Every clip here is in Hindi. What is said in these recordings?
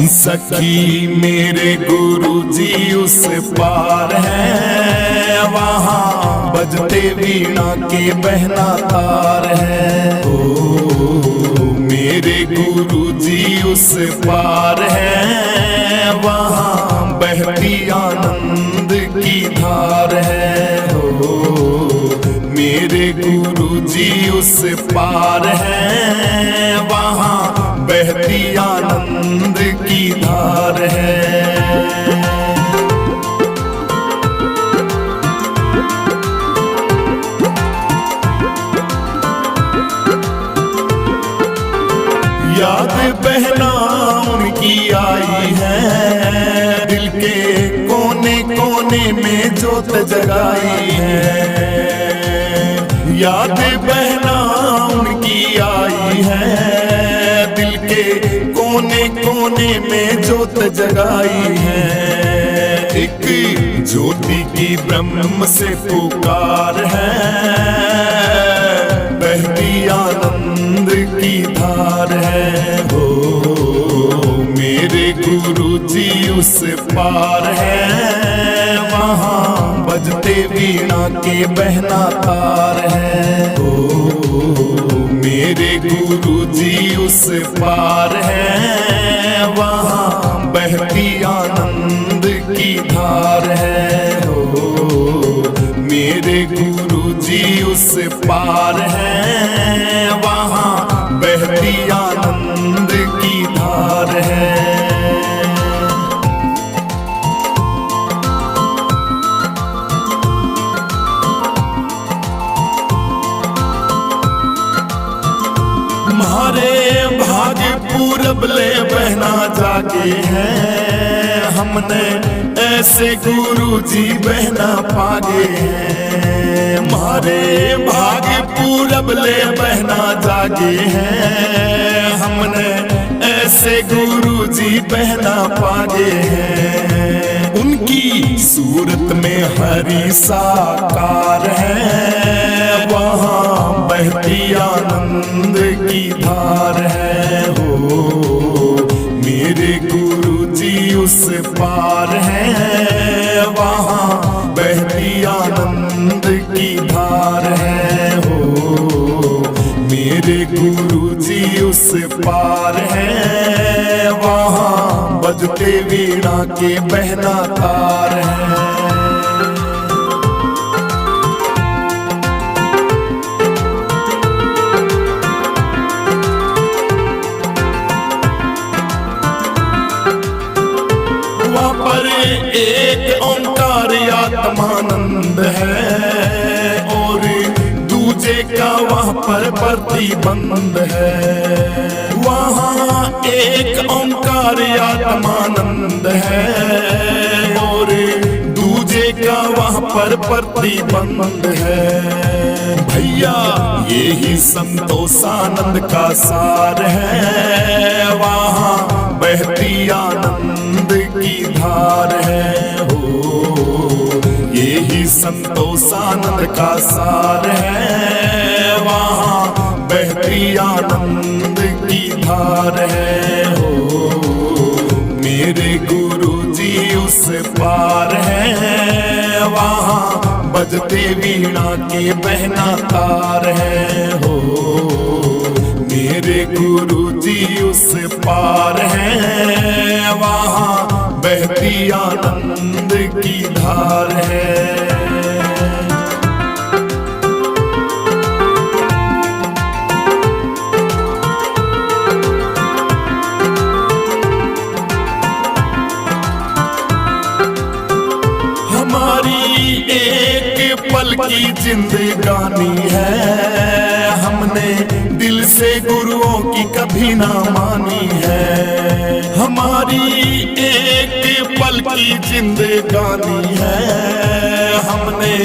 सखी मेरे गुरुजी उस पार है, वहाँ बजते वीणा के बहना तार है। ओ मेरे गुरुजी उस पार है, वहाँ बहती आनंद की धार है। ओ मेरे गुरुजी उस पार है, वहाँ बहती आनंद की धार है। याद बहना उनकी आई है, दिल के कोने कोने में जोत जगाई है। याद बहना उनकी आई है, दिल के कोने कोने में जोत जगाई है। एक ज्योति की ब्रह्म से पुकार है, बहती आनंद की धार है। हो मेरे गुरुजी उस पार है, वहाँ बजते वीणा के बहना तार है। हो मेरे गुरुजी उस पार है, वहाँ बहती आनंद की धार है। हो मेरे गुरुजी उस पार है, वहाँ बहती आनंद की धार है। हमारे भाग्य पूरब ले बहना जागे हैं, हमने ऐसे गुरुजी बहना पागे हैं। हमारे भाग्य पूरब ले बहना जागे हैं, हमने ऐसे गुरुजी बहना पागे हैं। उनकी सूरत में हरि साकार है, वहाँ बहती आनंद की धार है। हो मेरे गुरुजी उस पार है, वहाँ बहती आनंद की धार है। हो मेरे गुरुजी उस पार है, वहाँ बजते वीणा के बहना तार है। वहाँ पर एक ओंकार आत्मानंद है, और दूजे का वहाँ पर प्रतिबंध है। वहाँ एक ओंकार आत्मानंद है, और दूजे का वहाँ पर प्रतिबंध है। भैया यही संतोषानंद का सार है, वहाँ बहती आनंद की धार है। हो यही संतोषानंद का सार है, वहाँ बहती आनंद की धार है। हो मेरे गुरुजी उस पार है, वहाँ बजते वीणा के बहना तार है। हो मेरे गुरुजी उस पार है, वहाँ बहती आनंद की धार है। पल की जिंदगानी है, हमने दिल से गुरुओं की कभी ना मानी है। हमारी एक पल की जिंदगानी है, हमने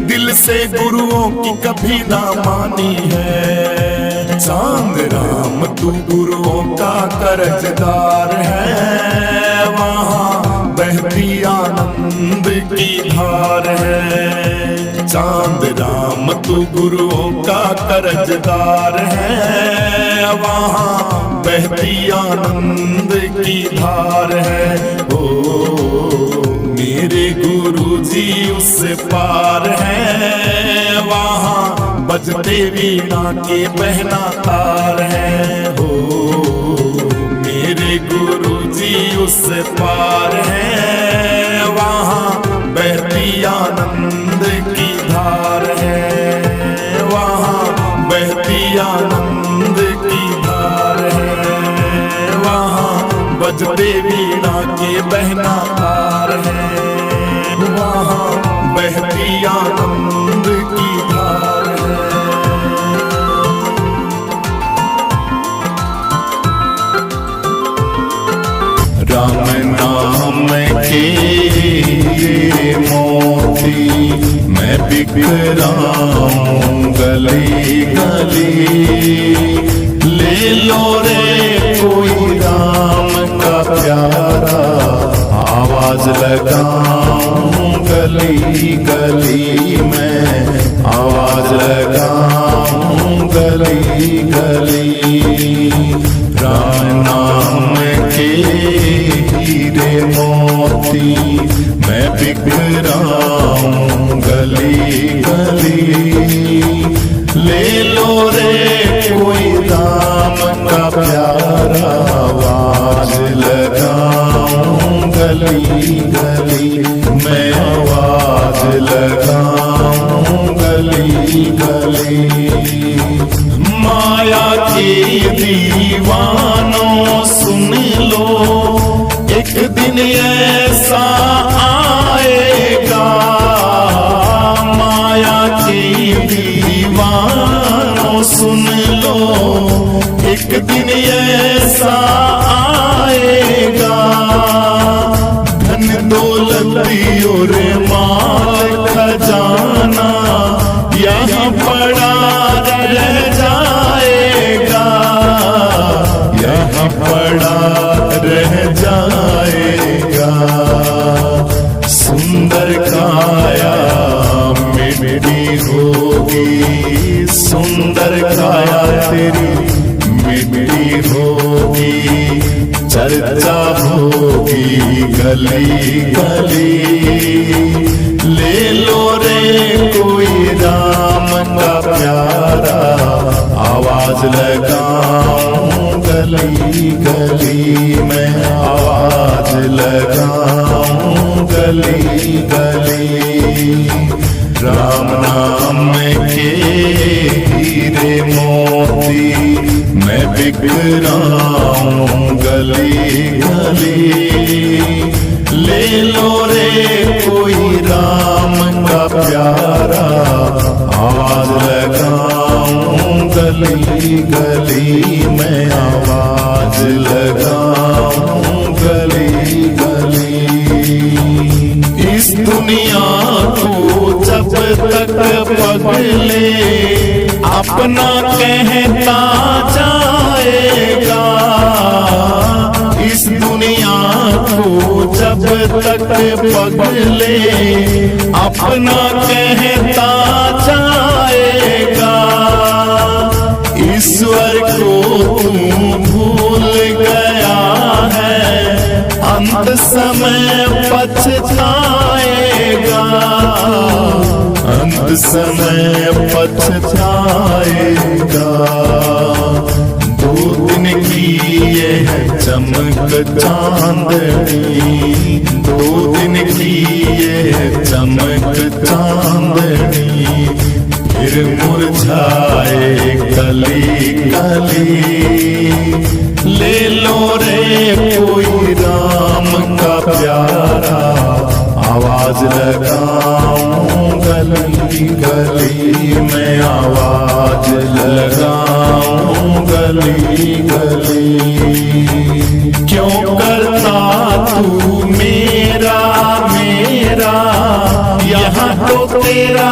दिल से गुरुओं की कभी ना मानी है। चांद राम तू गुरुओं का कर्जदार है, वहाँ बहती आनंद की धार है। चांद राम तू तू गुरुओं का कर्जदार है, वहाँ बहती आनंद की धार है। ओ मेरे गुरुजी उससे पार है, वहाँ बजते वीणा के बहना तार है। हो मेरे गुरुजी उससे पार है, वहाँ बहती आनंद की धार है, वहाँ बहती आनंद की धार है, वहाँ बजते वीणा के बहना तार है, वहाँ बहती आनंद की धार है। राम नाम के ये मोती मैं बिखराऊं गली गली, ले लो रे कोई राम का प्यारा, आवाज लगाऊं गली गली में, आवाज लगाऊं गली गली। राम नाम के हीरे मोती मैं बिखराऊं गली गली, ले लो रे कोई राम का प्यारा, आवाज लगाऊं गली गली, मैं आवाज लगाऊं गली गली। माया के दीवानों सुन लो, एक दिन ऐसा आएगा, माया के दीवानों सुन लो, एक दिन ऐसा आएगा, धन दौलत और माल खजाना यहाँ पड़ा रह जाएगा, यहाँ पड़ा रह जाएगा। सुंदर काया मिट्टी होगी, सुंदर काया तेरी मिट्टी होगी, चर्चा होगी गली गली, ले लो रे कोई राम का प्यारा, आवाज लगाऊं गली गली में, आवाज लगाऊं गली गली। राम नाम के हीरे मोती मैं बिखराऊं गली गली, ले लो रे कोई राम का प्यारा, आवाज लगाऊं गली गली में, आवाज लगाऊं गली गली। इस दुनिया को जब तक पगले अपना कहता जाएगा, इस दुनिया को जब तक पगले अपना कहता जाएगा, ईश्वर को तू भूल गया है, अंत समय पछताएगा, अंत समय पछताएगा। दो दिन की ये है चमक चांदनी, दो दिन की ये है चमक चांदनी, फिर मुरझाए कली कली, ले लो रे कोई राम का प्यारा, आवाज लगाऊं गली गली में, आवाज लगाऊं गली गली। क्यों करता तू मेरा मेरा, यहाँ तो तेरा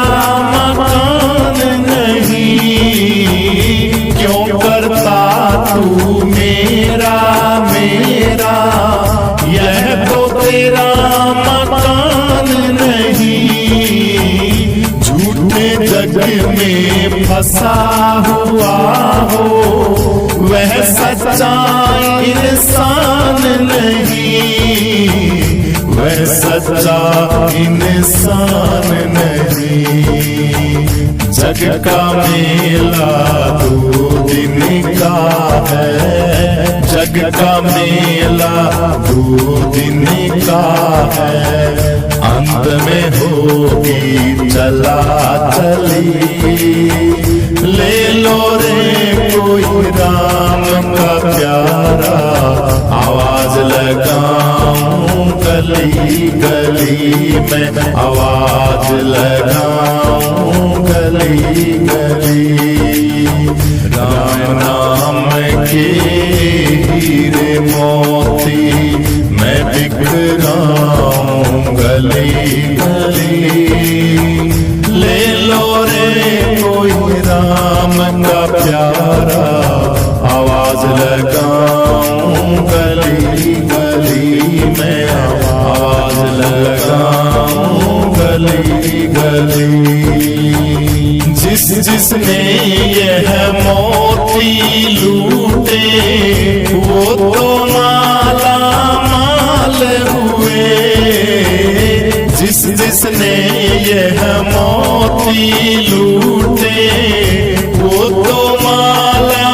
मकान नहीं, क्यों करता तू मेरा मेरा, यह तो तेरा मकान नहीं, झूठे जग में फंसा हुआ हो वह सच्चा इंसान नहीं, वह सच्चा इंसान नहीं। जग का मेला 2 दिन का है, जग का मेला 2 दिन का है, अंत में होगी चला चली। ले लो रे कोई राम का प्यारा, आवाज लगाऊं गली गली में, आवाज लगाऊं गली गली। राम नाम के हीरे मोती मैं बिखराऊं गली गली। ले लो रे कोई राम का प्यारा, आवाज लगाऊं गली गली में, आवाज लगाऊं गली गली। जिसने यह मोती लूटे वो तो माला माल हुए, जिसने यह मोती लूटे वो तो माला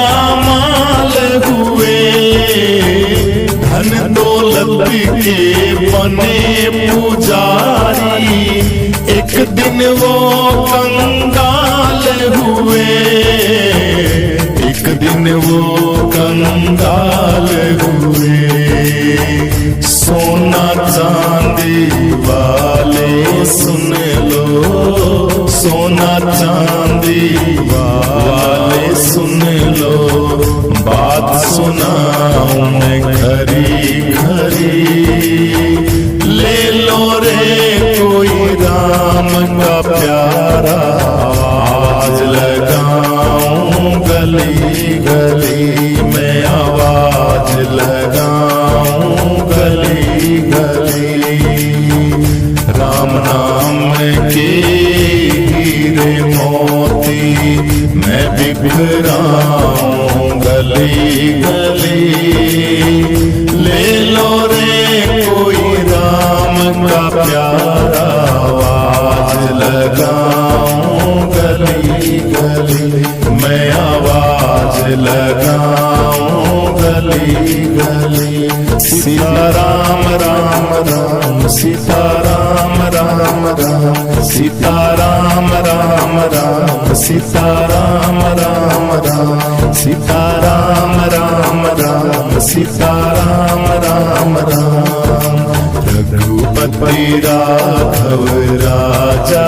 माल हुए। धन दौलत के बने पुजारी, एक दिन वो कंगाल हुए, एक दिन वो कंगाल हुए। सोना चांदी वाले सुन लो, सोना चांदी वाले सुन लो, बात सुनाऊं मैं खरी खरी। ले लो रे कोई राम का प्यारा, आवाज लगाऊं गली गली में, आवाज लगाऊं गली गली। राम नाम के हीरे मोती मैं बिखराऊं गली गली। ले लो रे कोई राम का प्यारा, आवाज लगाऊं गली गली, मैं आवाज लगाऊं गली गली। सीताराम राम राम, सीताराम राम राम, सीताराम राम राम, सीताराम राम राम, सीताराम राम राम, सीताराम राम राम। रघुपति राघव राजा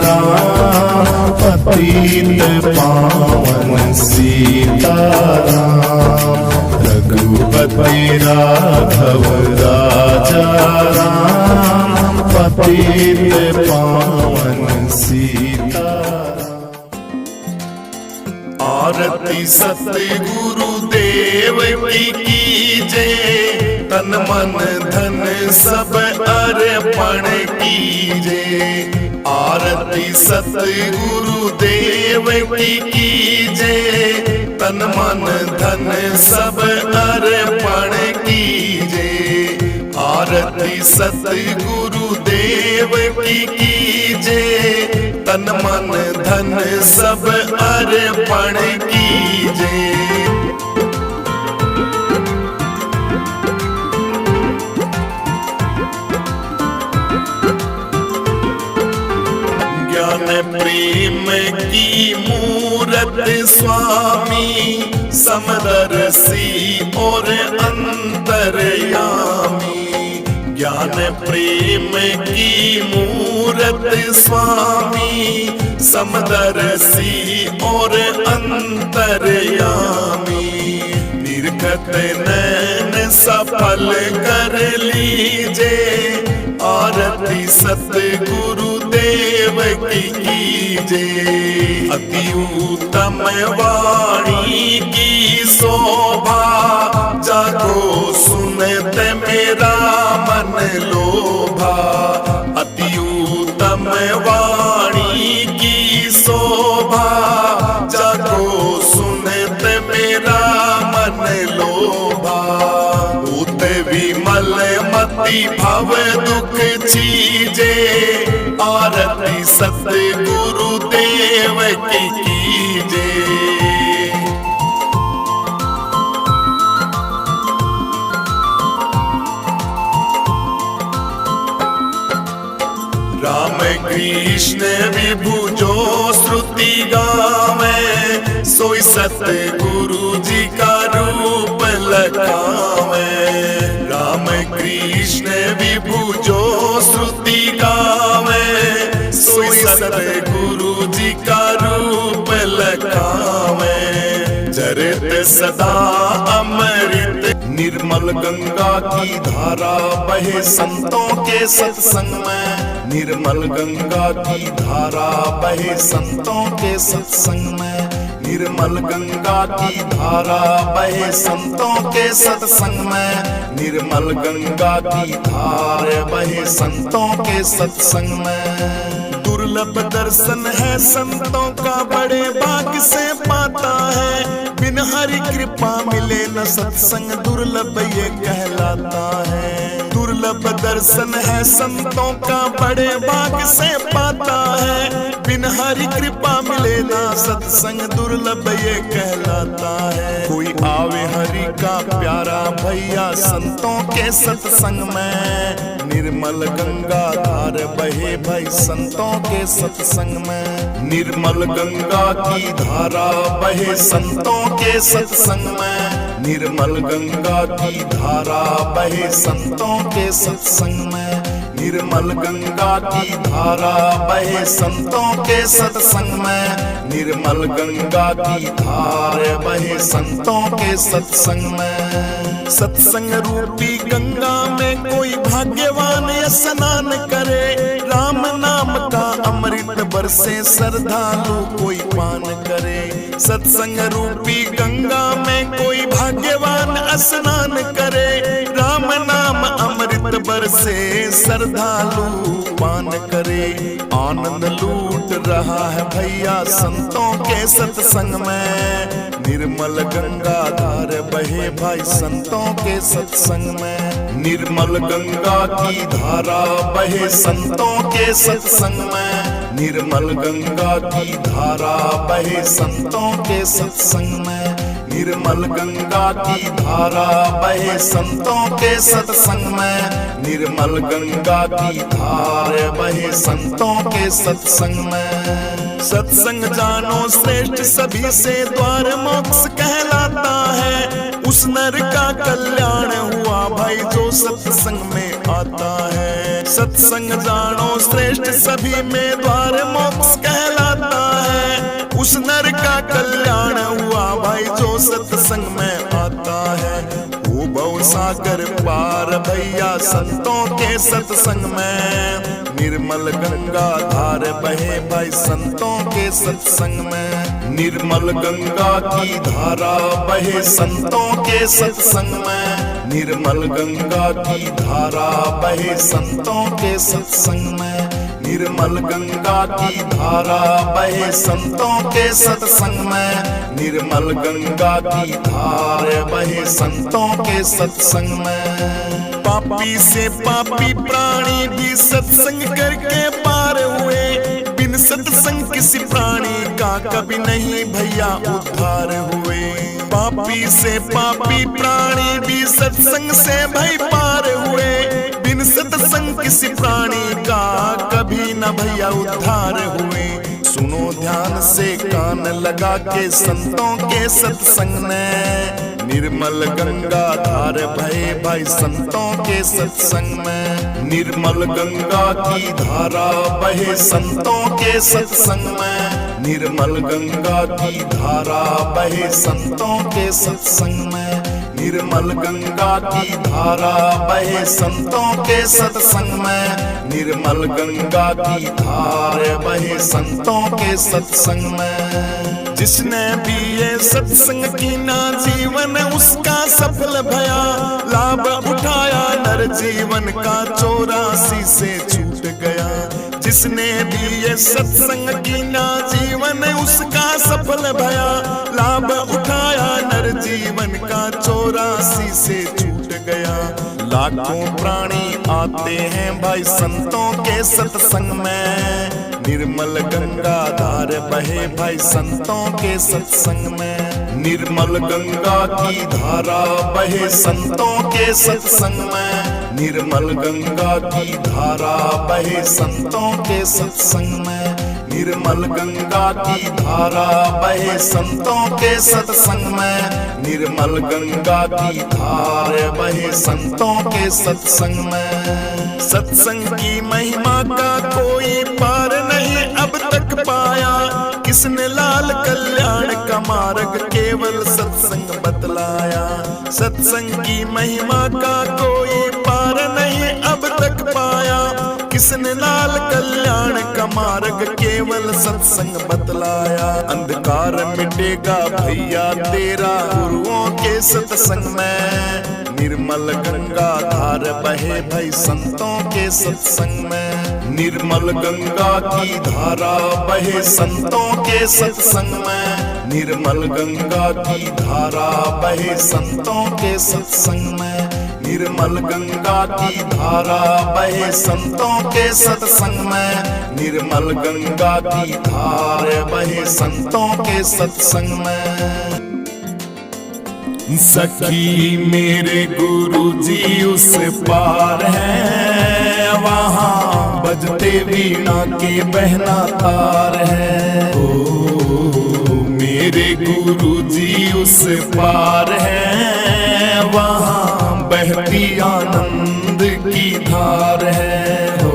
राम, पतित पावन सीताराम। रघुपति राघव राजा राम, पतित पावन सीताराम। आरती सतगुरु देव की कीजे, तन मन धन सब अर्पण कीजे। आरती सतगुरु देव की कीजे, तन मन धन सब अर्पण कीजे। आरती सतगुरु देव की कीजे, तन मन धन सब अर्पण कीजे। प्रेम की मूरत स्वामी, समदर्शी और अंतर्यामी। ज्ञान प्रेम की मूरत स्वामी, समदर्शी और अंतर्यामी। निर्गत नैन सफल कर लीजे, आरती सतगुरु देव की कीजे। अति उत्तम वाणी की शोभा, जागो सुनत मेरा मन लोभा। अति उत्तम वाणी की शोभा, होत विमल मति भव दुख चीजे, आरती सतगुरु देव की कीजे। राम कृष्ण विभु जो श्रुति गावे, सोई सतगुरु जी का रूप लखावे। राम कृष्ण विभु जो श्रुति गावे, सोई सतगुरु जी का रूप लखावे। जरत सदा अमृत निर्मल गंगा की धारा बहे संतों के सत्संग में। निर्मल गंगा की धारा बहे संतों के सत्संग में। निर्मल गंगा की धारा बहे संतों के सत्संग में। निर्मल गंगा की धारा बहे संतों के सत्संग में। दुर्लभ दर्शन है संतों का, बड़े भाग से पाता है। बिन हरि कृपा मिले न सत्संग, दुर्लभ ये कहलाता है। दुर्लभ दर्शन है संतों का, बड़े भाग से पाता है। बिन हरि कृपा मिले ना सत्संग, दुर्लभ ये कहलाता है। कोई आवे हरि का प्यारा भैया संतों के सत्संग में। निर्मल गंगा धार बहे भाई संतों के सत्संग में। निर्मल गंगा की धारा बहे संतों के सत्संग में। निर्मल गंगा की धारा बहे संतों के सत्संग में। निर्मल गंगा की धारा बहे संतों के सत्संग में। निर्मल गंगा की धारा बहे संतों के सत्संग में। सत्संग रूपी गंगा में कोई भाग्यवान स्नान करे। राम नाम का अमृत बरसे, श्रद्धालु कोई पान करे। सत्संग रूपी गंगा में कोई भाग्यवान स्नान करे। राम नाम अमृत बरसे, श्रद्धालु पान करे। आनंद लूट रहा है भैया संतों के सत्संग में। निर्मल गंगा धार बहे भाई संतों के सत्संग में। निर्मल गंगा की धारा बहे संतों के सत्संग में। निर्मल गंगा की धारा बहे संतों के सत्संग में। निर्मल गंगा की धारा बहे संतों के सत्संग में। निर्मल गंगा की धारा बहे संतों के सत्संग में। सत्संग जानो श्रेष्ठ सभी से द्वार मोक्ष कहलाता है। उस नर का कल्याण हुआ भाई जो सत्संग में आता है। सत्संग जानो श्रेष्ठ सभी में द्वार मोक्ष कहलाता है। उस नर का कल्याण हुआ भाई जो सत्संग में आता है। वो भव सागर पार भैया संतों के सत्संग में। निर्मल गंगा धार बहे भाई संतों के सत्संग में। निर्मल गंगा की धारा बहे संतों के सत्संग में। निर्मल गंगा की धारा बहे संतों के सत्संग में। निर्मल गंगा की धारा बहे संतों के सत्संग में। निर्मल गंगा की धारा बहे संतों के सत्संग में। पापी से पापी प्राणी भी सत्संग करके पार हुए। बिन सत्संग किसी प्राणी का कभी नहीं भैया उद्धार हुए। पापी से पापी प्राणी भी सत्संग से भाई पार हुए। बिन सत्संग किसी प्राणी का कभी न भैया उद्धार हुए। सुनो ध्यान से कान लगा के संतों के सत्संग ने। निर्मल गंगा धार भये भाई संतों के सत्संग में। निर्मल गंगा की धारा बहे संतों के सत्संग में। निर्मल गंगा की धारा बहे संतों के सत्संग में। निर्मल गंगा की धारा बहे संतों के सत्संग में। निर्मल गंगा की धारा बहे संतों के सत्संग में। जिसने भी ये सत्संग की ना जीवन उसका सफल भया। लाभ उठाया नर जीवन का 84 से छूट गया। जिसने भी ये सत्संग कीना जीवन उसका सफल भया। लाभ उठाया नर जीवन का 84 से छूट गया। लाखों प्राणी आते हैं भाई संतों के सत्संग में। निर्मल गंगा धार बहे भाई संतों के सत्संग में। निर्मल गंगा की धारा बहे संतों के सत्संग में। निर्मल गंगा की धारा बहे संतों के सत्संग में। निर्मल गंगा की धारा बहे संतों के सत्संग में। निर्मल गंगा की धार बहे संतों के सत्संग में। सत्संग की महिमा का कोई पार नहीं अब तक पाया। किसने लाल कल्याण का मार्ग केवल सत्संग बतलाया। सत्संग की महिमा का कोई पार नहीं अब तक पाया। किसने लाल कल्याण का मार्ग केवल सत्संग बतलाया। अंधकार मिटेगा भैया तेरा गुरुओं के सत्संग में। निर्मल गंगा धार बहे भाई संतों के सत्संग में। निर्मल गंगा की धारा बहे संतों के सत्संग में। निर्मल गंगा की धारा बहे संतों के सत्संग में। निर्मल गंगा की धारा बहे संतों के सत्संग में। निर्मल गंगा की धार बहे संतों के सत्संग में। सखी मेरे गुरुजी उस पार है। वहाँ बजते वीणा के बहना तार है। ओ मेरे गुरुजी उस पार है। वहाँ बहती आनंद की धार है। हो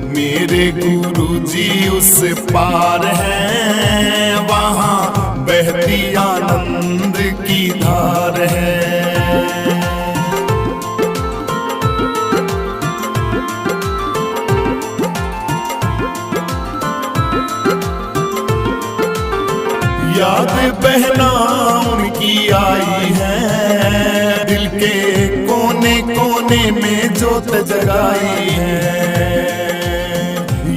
मेरे गुरुजी उस पार है। वहाँ बहती आनंद की धार है। याद बहना उनकी आई है। दिल के कोने कोने में जोत जगाई है।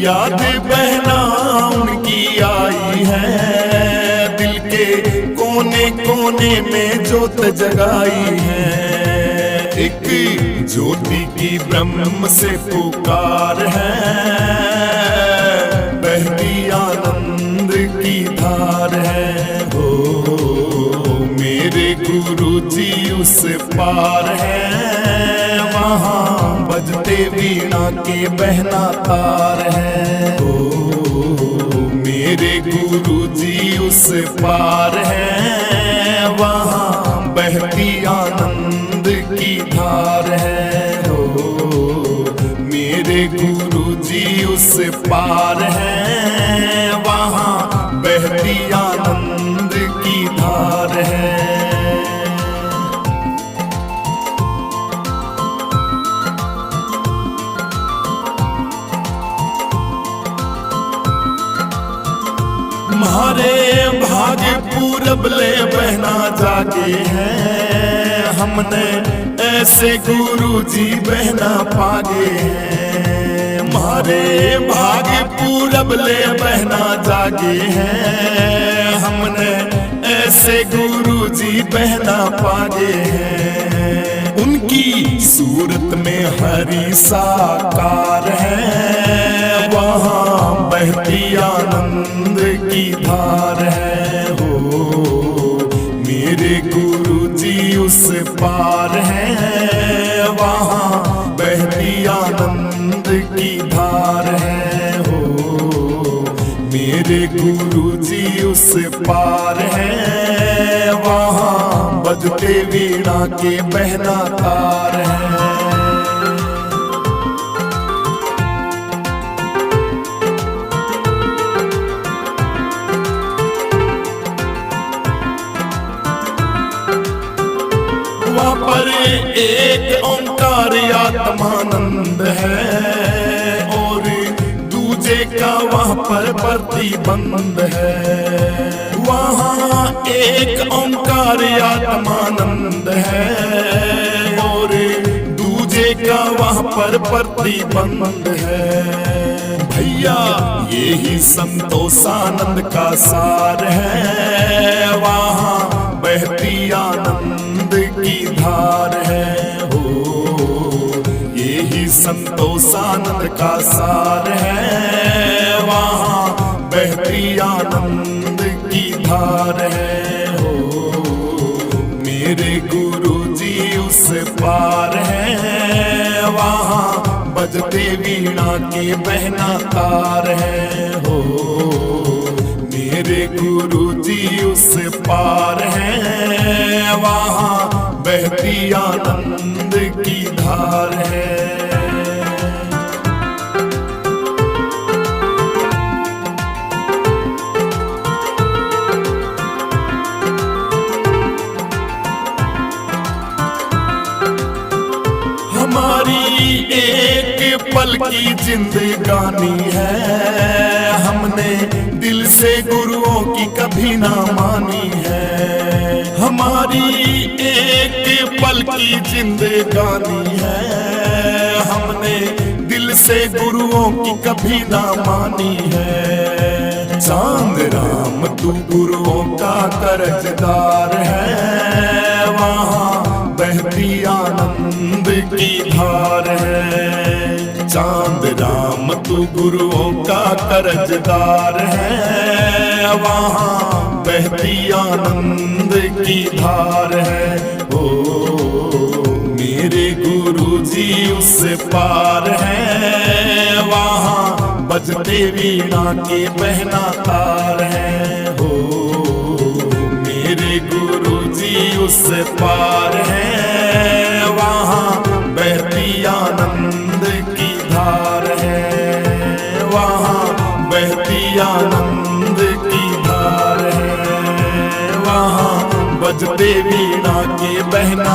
याद बहना उनकी आई है। दिल के कोने कोने में जोत जगाई है। एक ज्योति की ब्रह्म से पुकार है। बहती आनंद की धार है। हो मेरे गुरुजी उस पार है। वहाँ बजते वीणा के बहना तार है। हो मेरे गुरुजी उस पार है। वहाँ बहती आनंद की धार है। हो मेरे गुरुजी उस पार है। वहाँ बहती आनंद की धार है। हमारे भाग्य पूरब ले बहना जागे हैं। हमने ऐसे गुरुजी बहना पागे हैं। हमारे भाग्य पूरब ले बहना जागे हैं। हमने ऐसे गुरुजी बहना पागे हैं। उनकी सूरत में हरि साकार है। वहाँ बहती आनंद की धार है। हो मेरे गुरुजी उस पार है। वहाँ बहती आनंद की धार है। हो मेरे गुरुजी उस पार है। वहाँ बजते वीणा के बहना तार है। वहाँ पर एक ओंकार आत्मानंद है। और दूजे का वहाँ पर प्रतिबंध है। वहाँ एक ओंकार आत्मानंद है। और दूजे का वहाँ पर प्रतिबंध है भैया, यही संतोषानंद का सार है। वहाँ बहती आनंद की धार है हो, यही संतोषानंद का सार है। वहाँ बहती आनंद की धार है हो, मेरे गुरु जी उस पार है। वहाँ बजते वीणा के बहना तार है हो, मेरे गुरु जी उस पार है। वहाँ बहती आनंद की धार है। हमारी एक पल की जिंदगानी है, हमने दिल से गुरुओं की कभी ना मानी है। हमारी एक पल की जिंदगानी है, हमने दिल से गुरुओं की कभी ना मानी है। चांद राम तू गुरुओं का कर्जदार है, वहाँ बहती आनंद की धार है। चांद राम तू गुरुओं का कर्जदार है, वहाँ बहती आनंद की धार है ओ, मेरे गुरु जी उस पार है। वहाँ बजते वीणा के बहना तार है हो, मेरे गुरु जी उस पार है। वहाँ बहती आनंद की धार है, वहाँ बहती आनंद की धार है। वहाँ बजते वीणा के बहना